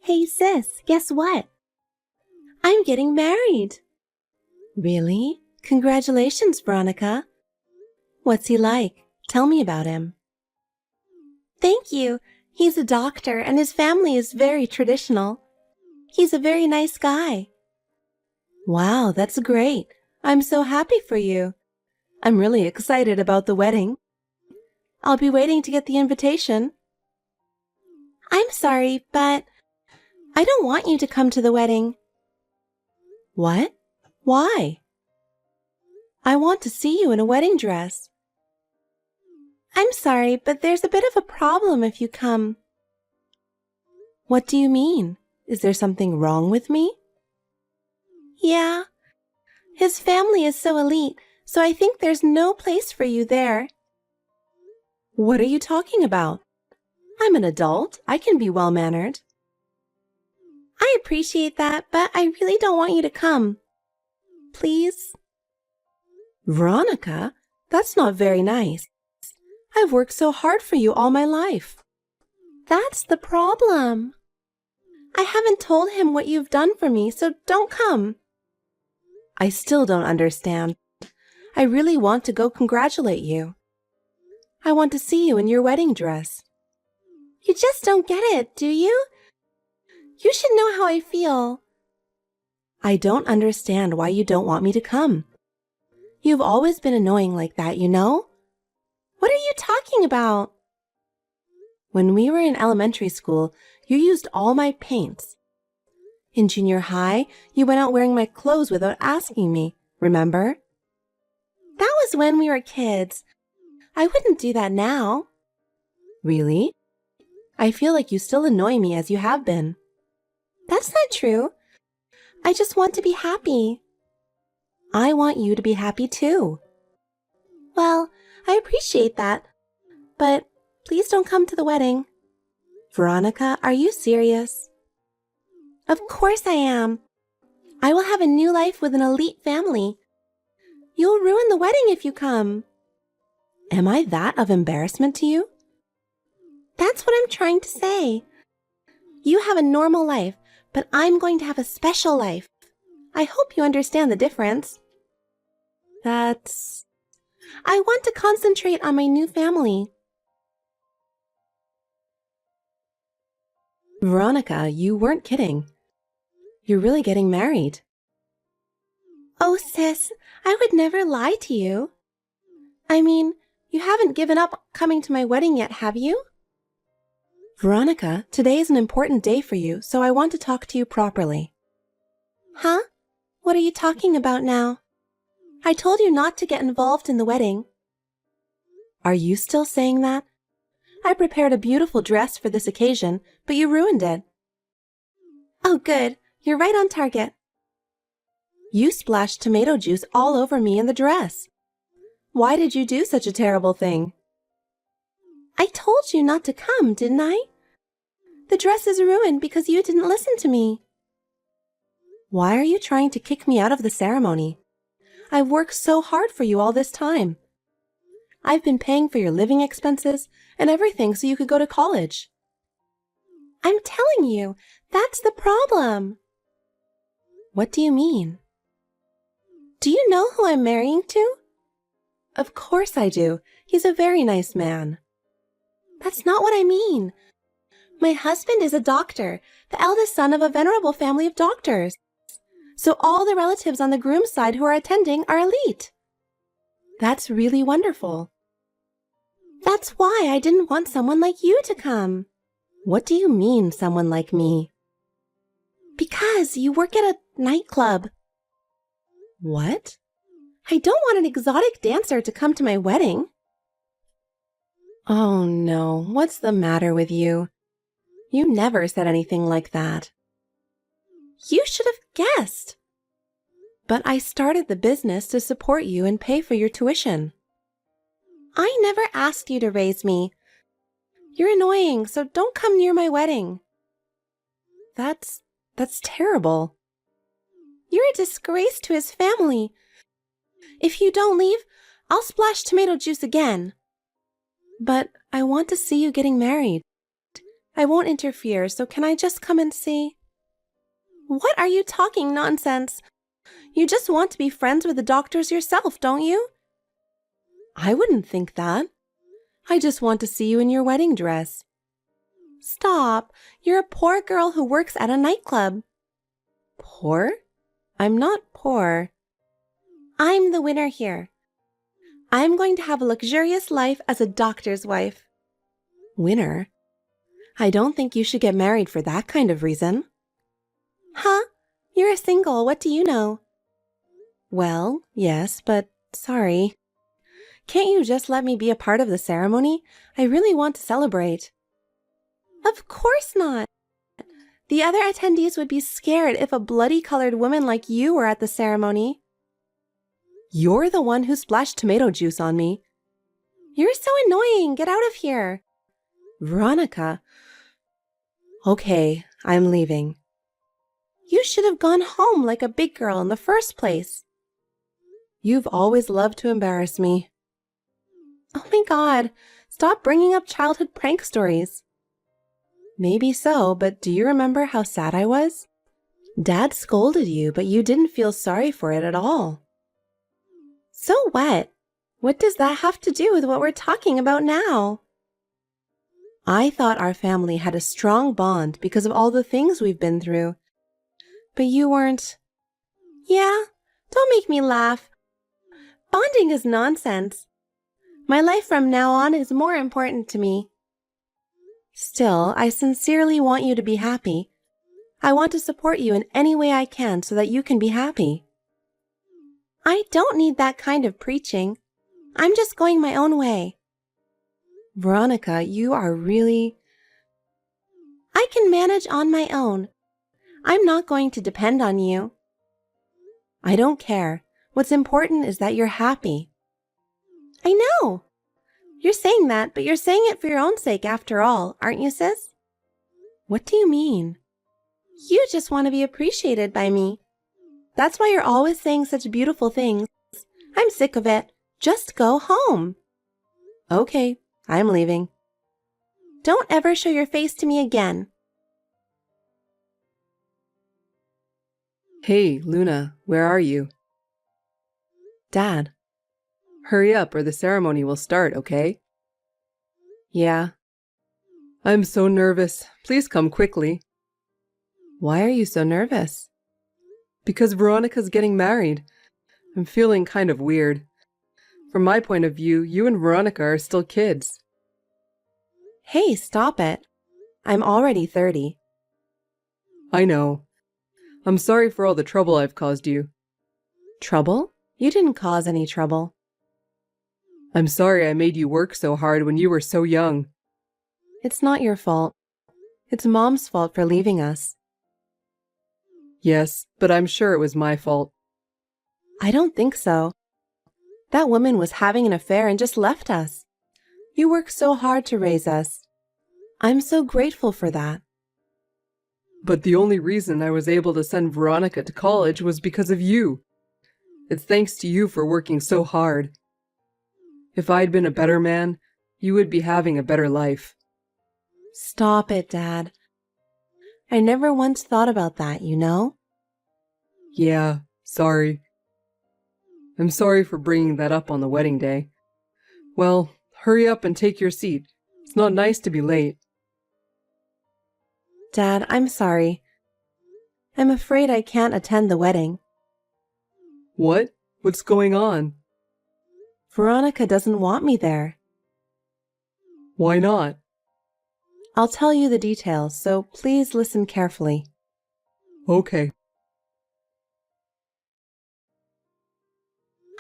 Hey sis, guess what? I'm getting married. Really? Congratulations, Veronica. What's he like? Tell me about him. Thank you. He's a doctor and his family is very traditional. He's a very nice guy. Wow, that's great. I'm so happy for you. I'm really excited about the wedding. I'll be waiting to get the invitation. I'm sorry, but I don't want you to come to the wedding. What? Why? I want to see you in a wedding dress. I'm sorry, but there's a bit of a problem if you come. What do you mean? Is there something wrong with me? Yeah. His family is so elite, so I think there's no place for you there. What are you talking about? I'm an adult. I can be well-mannered. I appreciate that, but I really don't want you to come. Please? Veronica, that's not very nice. I've worked so hard for you all my life. That's the problem. I haven't told him what you've done for me, so don't come. I still don't understand. I really want to go congratulate you. I want to see you in your wedding dress. You just don't get it, do you? You should know how I feel. I don't understand why you don't want me to come. You've always been annoying like that, you know? What are you talking about? When we were in elementary school, you used all my paints. In junior high, you went out wearing my clothes without asking me, remember? That was when we were kids. I wouldn't do that now. Really? I feel like you still annoy me as you have been. That's not true. I just want to be happy. I want you to be happy too. Well, I appreciate that, but please don't come to the wedding. Veronica, are you serious? Of course I am. I will have a new life with an elite family. You'll ruin the wedding if you come. Am I that of embarrassment to you? That's what I'm trying to say. You have a normal life, but I'm going to have a special life. I hope you understand the difference. I want to concentrate on my new family. Veronica, you weren't kidding. You're really getting married. Oh, sis, I would never lie to you. I mean, you haven't given up coming to my wedding yet, have you? Veronica, today is an important day for you, so I want to talk to you properly. Huh? What are you talking about now? I told you not to get involved in the wedding. Are you still saying that? I prepared a beautiful dress for this occasion, but you ruined it. Oh, good. You're right on target. You splashed tomato juice all over me in the dress. Why did you do such a terrible thing? I told you not to come, didn't I? The dress is ruined because you didn't listen to me. Why are you trying to kick me out of the ceremony? I've worked so hard for you all this time. I've been paying for your living expenses and everything so you could go to college. I'm telling you, that's the problem. What do you mean? Do you know who I'm marrying to? Of course I do. He's a very nice man. That's not what I mean. My husband is a doctor, the eldest son of a venerable family of doctors. So all the relatives on the groom's side who are attending are elite. That's really wonderful. That's why I didn't want someone like you to come. What do you mean, someone like me? Because you work at a nightclub. What? I don't want an exotic dancer to come to my wedding. Oh no, what's the matter with you? You never said anything like that. You should have guessed. But I started the business to support you and pay for your tuition. I never asked you to raise me. You're annoying, so don't come near my wedding. That's terrible. You're a disgrace to his family. If you don't leave, I'll splash tomato juice again. But I want to see you getting married. I won't interfere, so can I just come and see? What are you talking nonsense? You just want to be friends with the doctors yourself, don't you? I wouldn't think that. I just want to see you in your wedding dress. Stop. You're a poor girl who works at a nightclub. Poor? I'm not poor. I'm the winner here. I'm going to have a luxurious life as a doctor's wife. Winner? I don't think you should get married for that kind of reason. Huh? You're a single. What do you know? Well, yes, but sorry. Can't you just let me be a part of the ceremony? I really want to celebrate. Of course not. The other attendees would be scared if a bloody-colored woman like you were at the ceremony. You're the one who splashed tomato juice on me. You're so annoying. Get out of here. Veronica. Okay, I'm leaving. You should have gone home like a big girl in the first place. You've always loved to embarrass me. Oh my God, stop bringing up childhood prank stories. Maybe so, but do you remember how sad I was? Dad scolded you, but you didn't feel sorry for it at all. So what? What does that have to do with what we're talking about now? I thought our family had a strong bond because of all the things we've been through. But you weren't. Yeah, don't make me laugh. Bonding is nonsense. My life from now on is more important to me. Still, I sincerely want you to be happy. I want to support you in any way I can so that you can be happy. I don't need that kind of preaching. I'm just going my own way. Veronica, you are really... I can manage on my own. I'm not going to depend on you. I don't care. What's important is that you're happy. I know. You're saying that, but you're saying it for your own sake after all, aren't you, sis? What do you mean? You just want to be appreciated by me. That's why you're always saying such beautiful things. I'm sick of it. Just go home. Okay, I'm leaving. Don't ever show your face to me again. Hey, Luna, where are you? Dad. Hurry up or the ceremony will start, okay? Yeah. I'm so nervous. Please come quickly. Why are you so nervous? Because Veronica's getting married. I'm feeling kind of weird. From my point of view, you and Veronica are still kids. Hey, stop it. I'm already 30. I know. I'm sorry for all the trouble I've caused you. Trouble? You didn't cause any trouble. I'm sorry I made you work so hard when you were so young. It's not your fault. It's Mom's fault for leaving us. Yes, but I'm sure it was my fault. I don't think so. That woman was having an affair and just left us. You worked so hard to raise us. I'm so grateful for that. But the only reason I was able to send Veronica to college was because of you. It's thanks to you for working so hard. If I'd been a better man, you would be having a better life. Stop it, Dad. I never once thought about that, you know? Yeah, sorry. I'm sorry for bringing that up on the wedding day. Well, hurry up and take your seat. It's not nice to be late. Dad, I'm sorry. I'm afraid I can't attend the wedding. What? What's going on? Veronica doesn't want me there. Why not? I'll tell you the details, so please listen carefully. Okay.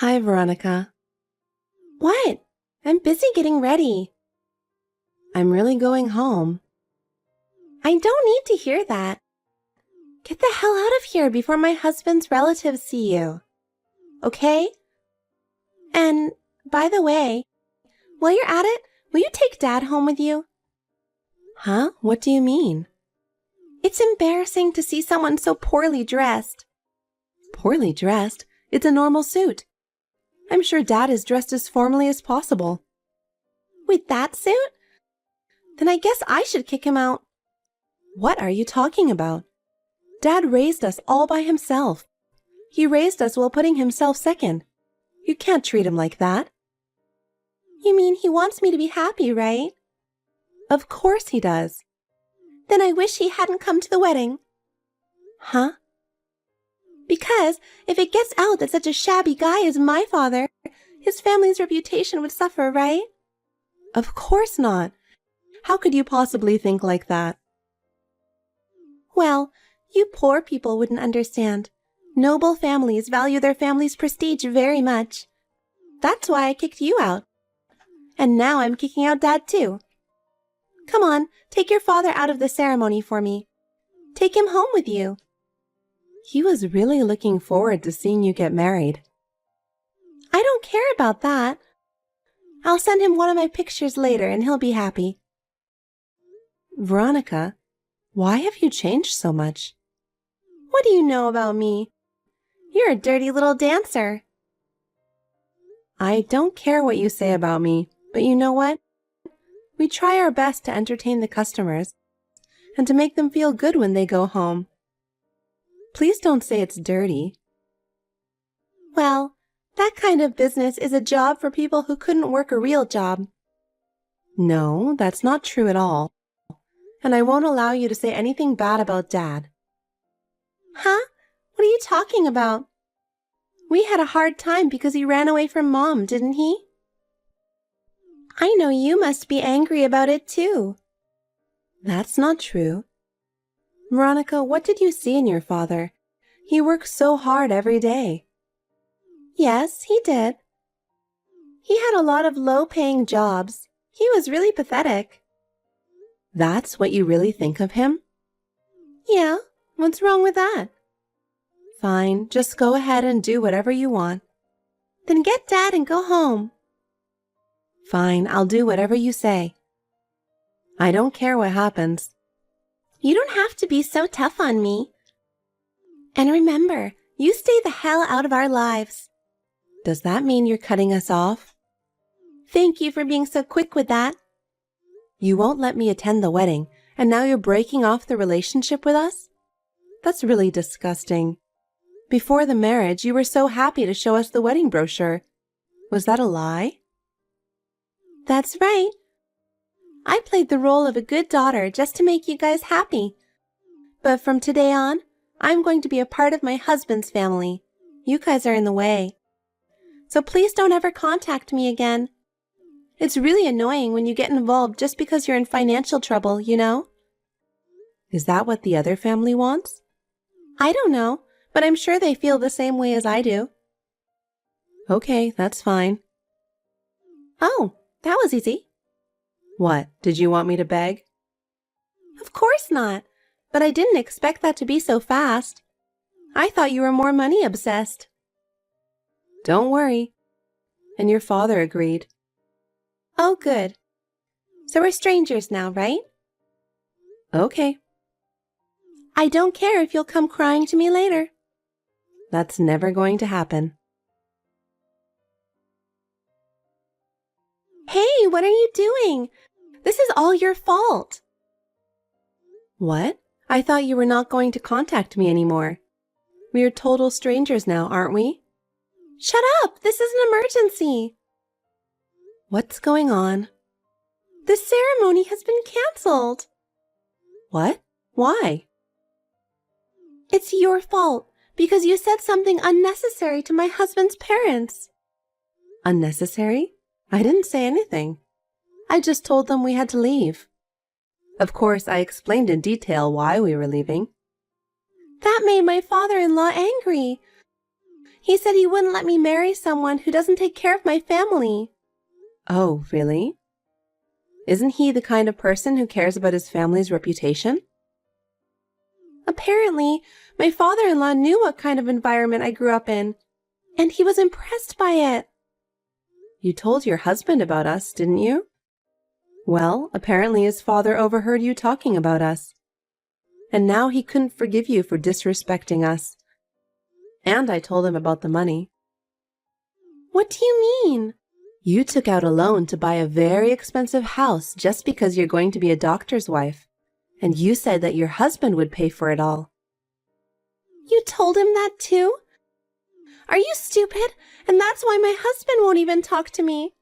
Hi, Veronica. What? I'm busy getting ready. I'm really going home. I don't need to hear that. Get the hell out of here before my husband's relatives see you. Okay? And, by the way, while you're at it, will you take Dad home with you? Huh? What do you mean? It's embarrassing to see someone so poorly dressed. Poorly dressed? It's a normal suit. I'm sure Dad is dressed as formally as possible. With that suit? Then I guess I should kick him out. What are you talking about? Dad raised us all by himself. He raised us while putting himself second. You can't treat him like that. You mean he wants me to be happy, right? Of course he does. Then I wish he hadn't come to the wedding. Huh? Because if it gets out that such a shabby guy is my father, his family's reputation would suffer, right? Of course not. How could you possibly think like that? Well, you poor people wouldn't understand. Noble families value their family's prestige very much. That's why I kicked you out. And now I'm kicking out Dad too. Come on, take your father out of the ceremony for me. Take him home with you. He was really looking forward to seeing you get married. I don't care about that. I'll send him one of my pictures later and he'll be happy. Veronica, why have you changed so much? What do you know about me? You're a dirty little dancer. I don't care what you say about me, but you know what? We try our best to entertain the customers and to make them feel good when they go home. Please don't say it's dirty. Well, that kind of business is a job for people who couldn't work a real job. No, that's not true at all. And I won't allow you to say anything bad about Dad. Huh? What are you talking about? We had a hard time because he ran away from Mom, didn't he? I know you must be angry about it too. That's not true. Veronica, what did you see in your father? He works so hard every day. Yes, he did. He had a lot of low-paying jobs. He was really pathetic. That's what you really think of him? Yeah, what's wrong with that? Fine, just go ahead and do whatever you want. Then get Dad and go home. Fine, I'll do whatever you say. I don't care what happens. You don't have to be so tough on me. And remember, you stay the hell out of our lives. Does that mean you're cutting us off? Thank you for being so quick with that. You won't let me attend the wedding, and now you're breaking off the relationship with us? That's really disgusting. Before the marriage, you were so happy to show us the wedding brochure. Was that a lie? That's right. I played the role of a good daughter just to make you guys happy. But from today on, I'm going to be a part of my husband's family. You guys are in the way. So please don't ever contact me again. It's really annoying when you get involved just because you're in financial trouble, you know? Is that what the other family wants? I don't know, but I'm sure they feel the same way as I do. Okay, that's fine. Oh, that was easy. What, did you want me to beg? Of course not, but I didn't expect that to be so fast. I thought you were more money obsessed. Don't worry. And your father agreed. Oh, good. So we're strangers now, right? Okay. I don't care if you'll come crying to me later. That's never going to happen. Hey, what are you doing? This is all your fault. What? I thought you were not going to contact me anymore. We are total strangers now, aren't we? Shut up! This is an emergency. What's going on? The ceremony has been canceled. What? Why? It's your fault because you said something unnecessary to my husband's parents. Unnecessary? I didn't say anything. I just told them we had to leave. Of course, I explained in detail why we were leaving. That made my father-in-law angry. He said he wouldn't let me marry someone who doesn't take care of my family. Oh, really? Isn't he the kind of person who cares about his family's reputation? Apparently, my father-in-law knew what kind of environment I grew up in, and he was impressed by it. You told your husband about us, didn't you? Well, apparently his father overheard you talking about us. And now he couldn't forgive you for disrespecting us. And I told him about the money. What do you mean? You took out a loan to buy a very expensive house just because you're going to be a doctor's wife. And you said that your husband would pay for it all. You told him that too? Are you stupid? And that's why my husband won't even talk to me.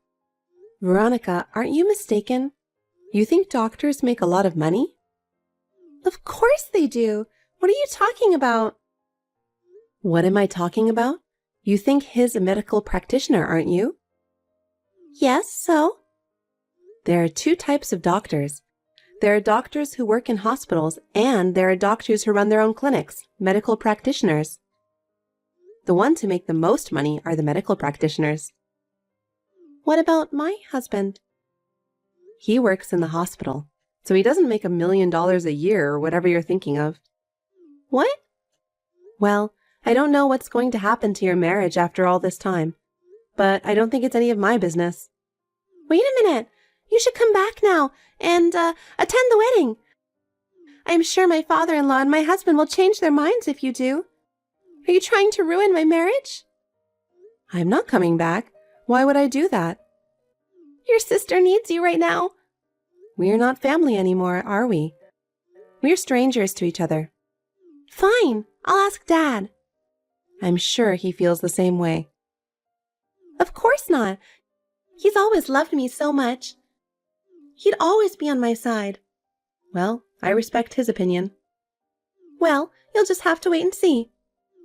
Veronica, aren't you mistaken? You think doctors make a lot of money? Of course they do. What are you talking about? What am I talking about? You think he's a medical practitioner, aren't you? Yes, so? There are two types of doctors. There are doctors who work in hospitals, and there are doctors who run their own clinics, medical practitioners. The ones who make the most money are the medical practitioners. What about my husband? He works in the hospital, so he doesn't make $1 million a year or whatever you're thinking of. What? Well, I don't know what's going to happen to your marriage after all this time, but I don't think it's any of my business. Wait a minute. You should come back now and attend the wedding. I'm sure my father-in-law and my husband will change their minds if you do. Are you trying to ruin my marriage? I'm not coming back. Why would I do that? Your sister needs you right now. We're not family anymore, are we? We're strangers to each other. Fine, I'll ask Dad. I'm sure he feels the same way. Of course not. He's always loved me so much. He'd always be on my side. Well, I respect his opinion. Well, you'll just have to wait and see.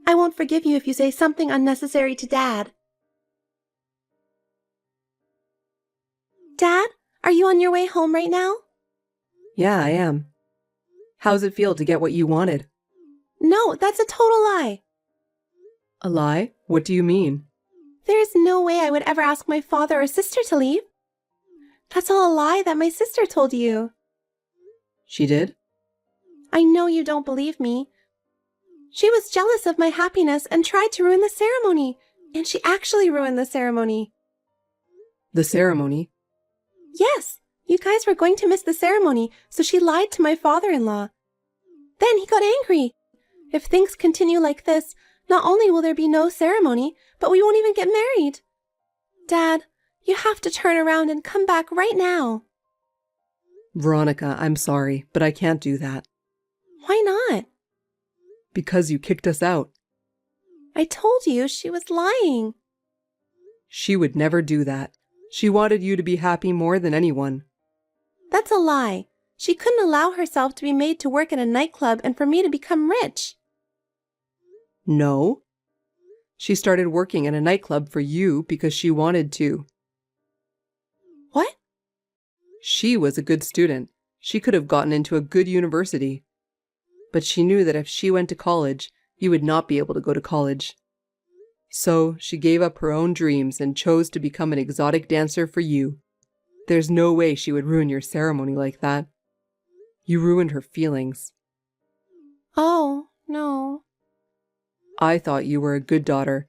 I won't forgive you if you say something unnecessary to Dad. Dad, are you on your way home right now? Yeah, I am. How's it feel to get what you wanted? No, that's a total lie. A lie? What do you mean? There is no way I would ever ask my father or sister to leave. That's all a lie that my sister told you. She did? I know you don't believe me. She was jealous of my happiness and tried to ruin the ceremony, and she actually ruined the ceremony. The ceremony? Yes, you guys were going to miss the ceremony, so she lied to my father-in-law. Then he got angry. If things continue like this, not only will there be no ceremony, but we won't even get married. Dad, you have to turn around and come back right now. Veronica, I'm sorry, but I can't do that. Why not? Because you kicked us out. I told you she was lying. She would never do that. She wanted you to be happy more than anyone. That's a lie. She couldn't allow herself to be made to work at a nightclub and for me to become rich. No. She started working at a nightclub for you because she wanted to. What? She was a good student. She could have gotten into a good university. But she knew that if she went to college, you would not be able to go to college. So she gave up her own dreams and chose to become an exotic dancer for you. There's no way she would ruin your ceremony like that. You ruined her feelings. Oh, no. I thought you were a good daughter,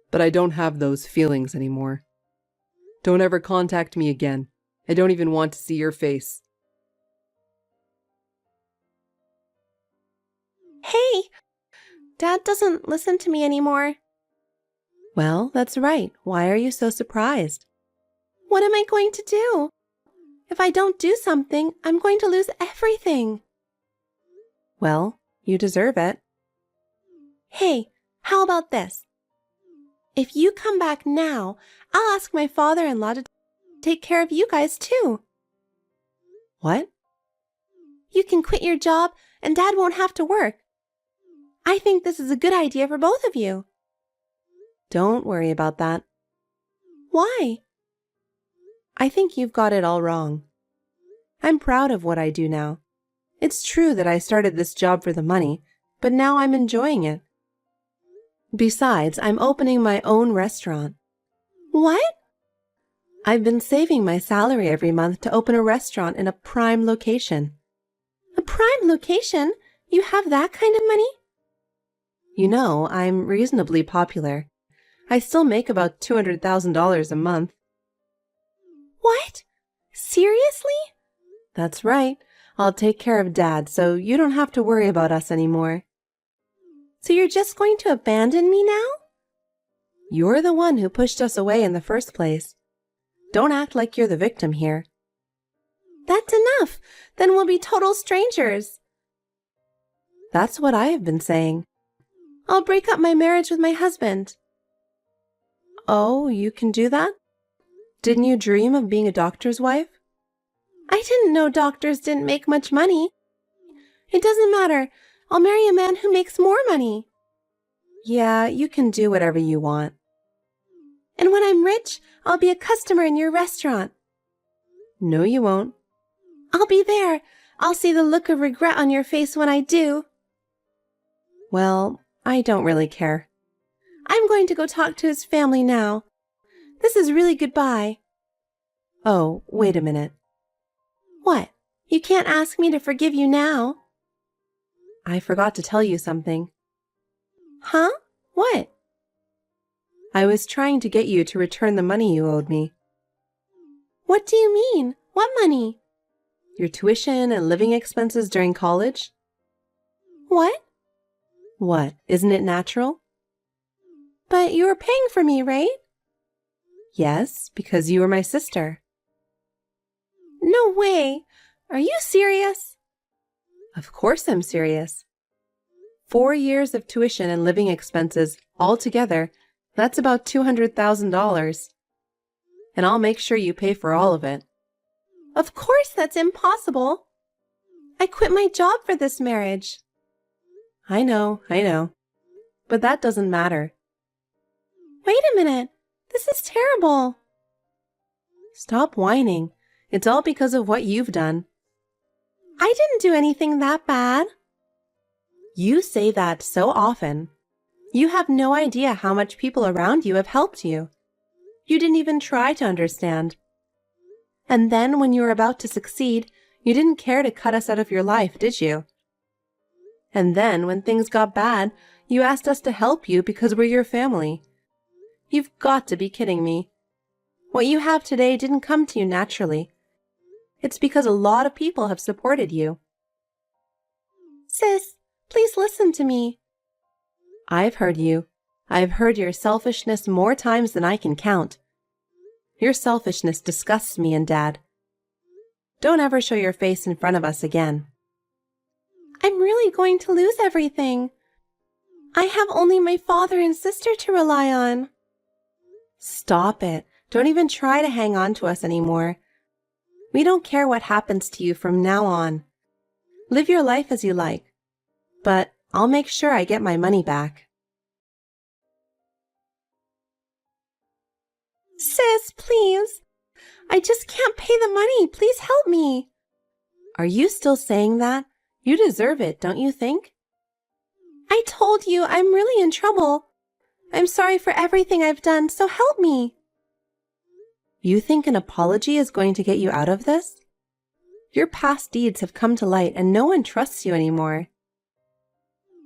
but I don't have those feelings anymore. Don't ever contact me again. I don't even want to see your face. Hey! Dad doesn't listen to me anymore. Well, that's right. Why are you so surprised? What am I going to do? If I don't do something, I'm going to lose everything. Well, you deserve it. Hey, how about this? If you come back now, I'll ask my father-in-law to take care of you guys too. What? You can quit your job and Dad won't have to work. I think this is a good idea for both of you. Don't worry about that. Why? I think you've got it all wrong. I'm proud of what I do now. It's true that I started this job for the money, but now I'm enjoying it. Besides, I'm opening my own restaurant. What? I've been saving my salary every month to open a restaurant in a prime location. A prime location? You have that kind of money? You know, I'm reasonably popular. I still make about $200,000 a month. What? Seriously? That's right. I'll take care of Dad, so you don't have to worry about us anymore. So you're just going to abandon me now? You're the one who pushed us away in the first place. Don't act like you're the victim here. That's enough. Then we'll be total strangers. That's what I have been saying. I'll break up my marriage with my husband. Oh, you can do that? Didn't you dream of being a doctor's wife? I didn't know doctors didn't make much money. It doesn't matter. I'll marry a man who makes more money. Yeah, you can do whatever you want. And when I'm rich, I'll be a customer in your restaurant. No, you won't. I'll be there. I'll see the look of regret on your face when I do. Well, I don't really care. I'm going to go talk to his family now. This is really goodbye. Oh, wait a minute. What? You can't ask me to forgive you now. I forgot to tell you something. Huh? What? I was trying to get you to return the money you owed me. What do you mean? What money? Your tuition and living expenses during college? What? What, isn't it natural? But you were paying for me, right? Yes, because you were my sister. No way. Are you serious? Of course I'm serious. 4 years of tuition and living expenses all together, that's about $200,000. And I'll make sure you pay for all of it. Of course that's impossible. I quit my job for this marriage. I know. But that doesn't matter. Wait a minute. This is terrible. Stop whining. It's all because of what you've done. I didn't do anything that bad. You say that so often. You have no idea how much people around you have helped you. You didn't even try to understand. And then when you were about to succeed, you didn't care to cut us out of your life, did you? And then when things got bad, you asked us to help you because we're your family. You've got to be kidding me. What you have today didn't come to you naturally. It's because a lot of people have supported you. Sis, please listen to me. I've heard you. I've heard your selfishness more times than I can count. Your selfishness disgusts me and Dad. Don't ever show your face in front of us again. I'm really going to lose everything. I have only my father and sister to rely on. Stop it. Don't even try to hang on to us anymore. We don't care what happens to you from now on. Live your life as you like. But I'll make sure I get my money back. Sis, please. I just can't pay the money. Please help me. Are you still saying that? You deserve it, don't you think? I told you I'm really in trouble. I'm sorry for everything I've done, so help me. You think an apology is going to get you out of this? Your past deeds have come to light and no one trusts you anymore.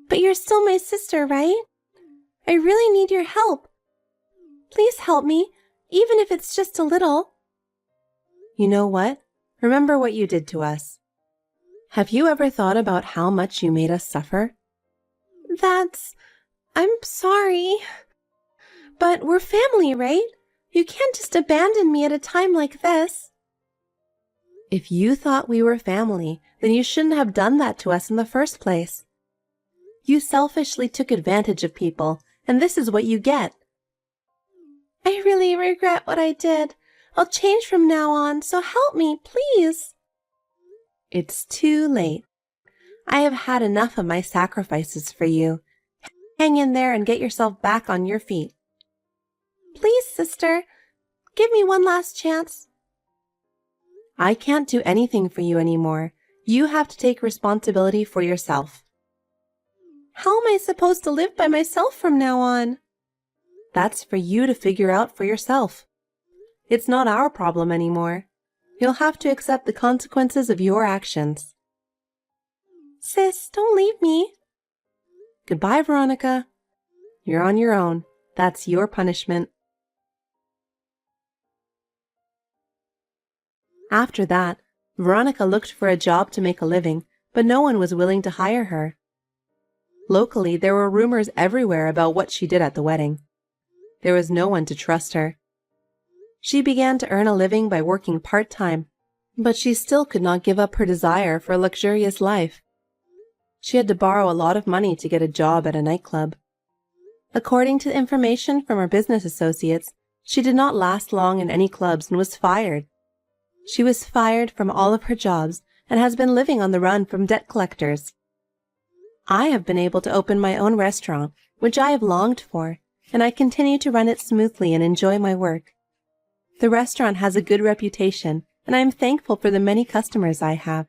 But you're still my sister, right? I really need your help. Please help me, even if it's just a little. You know what? Remember what you did to us. Have you ever thought about how much you made us suffer? I'm sorry. But we're family, right? You can't just abandon me at a time like this. If you thought we were family, then you shouldn't have done that to us in the first place. You selfishly took advantage of people, and this is what you get. I really regret what I did. I'll change from now on, so help me, please. It's too late. I have had enough of my sacrifices for you. Hang in there and get yourself back on your feet. Please, sister, give me one last chance. I can't do anything for you anymore. You have to take responsibility for yourself. How am I supposed to live by myself from now on? That's for you to figure out for yourself. It's not our problem anymore. You'll have to accept the consequences of your actions. Sis, don't leave me. Goodbye, Veronica. You're on your own. That's your punishment. After that, Veronica looked for a job to make a living, but no one was willing to hire her. Locally, there were rumors everywhere about what she did at the wedding. There was no one to trust her. She began to earn a living by working part-time, But she still could not give up her desire for a luxurious life. She had to borrow a lot of money to get a job at a nightclub. According to information from her business associates, she did not last long in any clubs and was fired. She was fired from all of her jobs and has been living on the run from debt collectors. I have been able to open my own restaurant, which I have longed for, and I continue to run it smoothly and enjoy my work. The restaurant has a good reputation, and I am thankful for the many customers I have.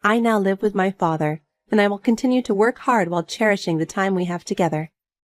I now live with my father, and I will continue to work hard while cherishing the time we have together.